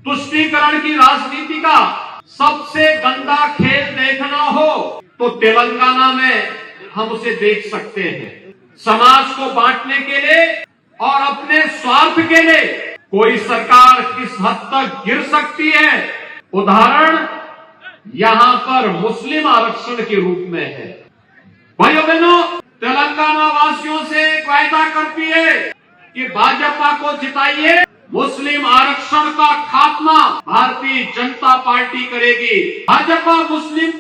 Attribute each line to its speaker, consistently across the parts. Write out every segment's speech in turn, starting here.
Speaker 1: तुष्टीकरण की राजनीति का सबसे गंदा खेल देखना हो तो तेलंगाना में हम उसे देख सकते हैं। समाज को बांटने के लिए और अपने स्वार्थ के लिए कोई सरकार किस हद तक गिर सकती है, उदाहरण यहां पर मुस्लिम आरक्षण के रूप में है। भाइयों बहनों, तेलंगाना वासियों से एक वायदा करती है कि भाजपा को जिताइए, मुस्लिम आरक्षण का खात्मा भारतीय जनता पार्टी करेगी। भाजपा मुस्लिम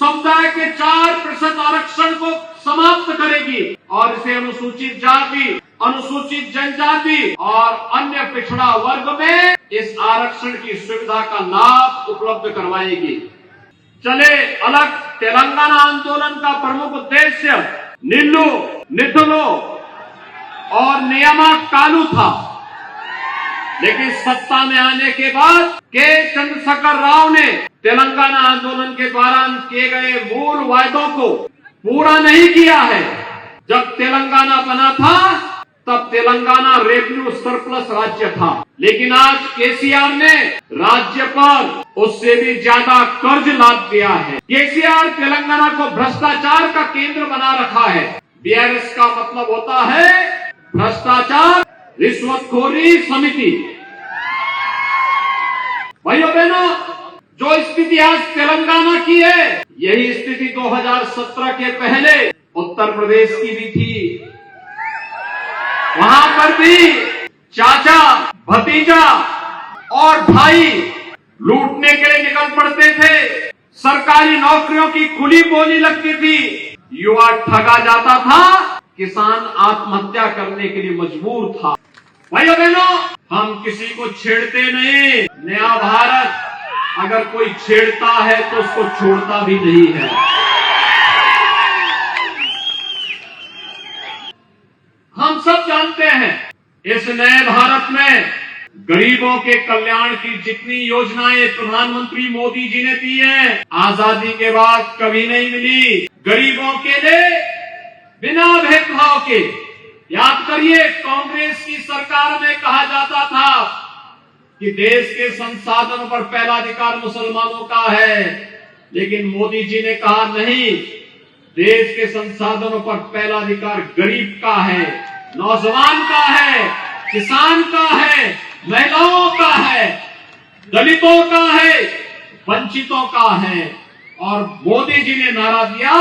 Speaker 1: समुदाय के 4% आरक्षण को समाप्त करेगी और इसे अनुसूचित जाति, अनुसूचित जनजाति और अन्य पिछड़ा वर्ग में इस आरक्षण की सुविधा का लाभ उपलब्ध करवाएगी। चले अलग, तेलंगाना आंदोलन का प्रमुख उद्देश्य निल्लू, निधुलो और नियामक कानून था, लेकिन सत्ता में आने के बाद के चंद्रशेखर राव ने तेलंगाना आंदोलन के दौरान किए गए मूल वायदों को पूरा नहीं किया है। जब तेलंगाना बना था तब तेलंगाना रेवेन्यू सरप्लस राज्य था, लेकिन आज केसीआर ने राज्य पर उससे भी ज्यादा कर्ज लाद दिया है। केसीआर तेलंगाना को भ्रष्टाचार का केंद्र बना रखा है। बीआरएस का मतलब होता है भ्रष्टाचार रिश्वतखोरी समिति। भाइयों बहनों, जो स्थिति आज तेलंगाना की है, यही स्थिति 2017 के पहले उत्तर प्रदेश की भी थी। वहां पर भी चाचा, भतीजा और भाई लूटने के लिए निकल पड़ते थे। सरकारी नौकरियों की खुली बोली लगती थी, युवा ठगा जाता था, किसान आत्महत्या करने के लिए मजबूर था। भाइयों बहनों, हम किसी को छेड़ते नहीं। नया भारत अगर कोई छेड़ता है तो उसको छोड़ता भी नहीं है। हम सब जानते हैं इस नए भारत में गरीबों के कल्याण की जितनी योजनाएं प्रधानमंत्री मोदी जी ने दी हैं, आजादी के बाद कभी नहीं मिली। गरीबों के लिए बिना भेदभाव के, याद करिए कांग्रेस की सरकार में कहा जाता था कि देश के संसाधनों पर पहला अधिकार मुसलमानों का है, लेकिन मोदी जी ने कहा नहीं, देश के संसाधनों पर पहला अधिकार गरीब का है, नौजवान का है, किसान का है, महिलाओं का है, दलितों का है, वंचितों का है। और मोदी जी ने नारा दिया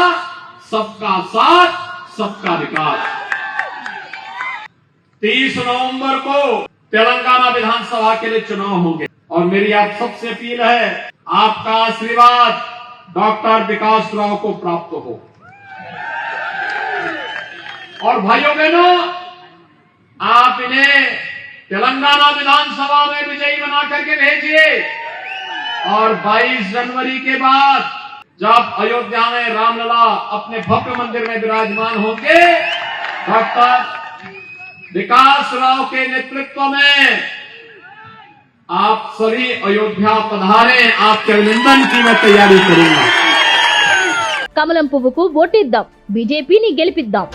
Speaker 1: सबका साथ, सबका विकास। 30 नवंबर को तेलंगाना विधानसभा के लिए चुनाव होंगे और मेरी आप सबसे अपील है, आपका आशीर्वाद डॉक्टर विकास राव को प्राप्त हो। और भाइयों बहनों, आप इन्हें तेलंगाना विधानसभा में विजयी बना करके भेजिए और 22 जनवरी के बाद जब अयोध्या में रामलला अपने भव्य मंदिर में विराजमान होंगे, डॉक्टर विकास राव के नेतृत्व में आप सभी अयोध्या पधारें। आपके अभिनंदन की मैं तैयारी करूंगा।
Speaker 2: कमलम पुव्वुकु वोटिद्दाम, बीजेपीनी गेलिपिद्दाम।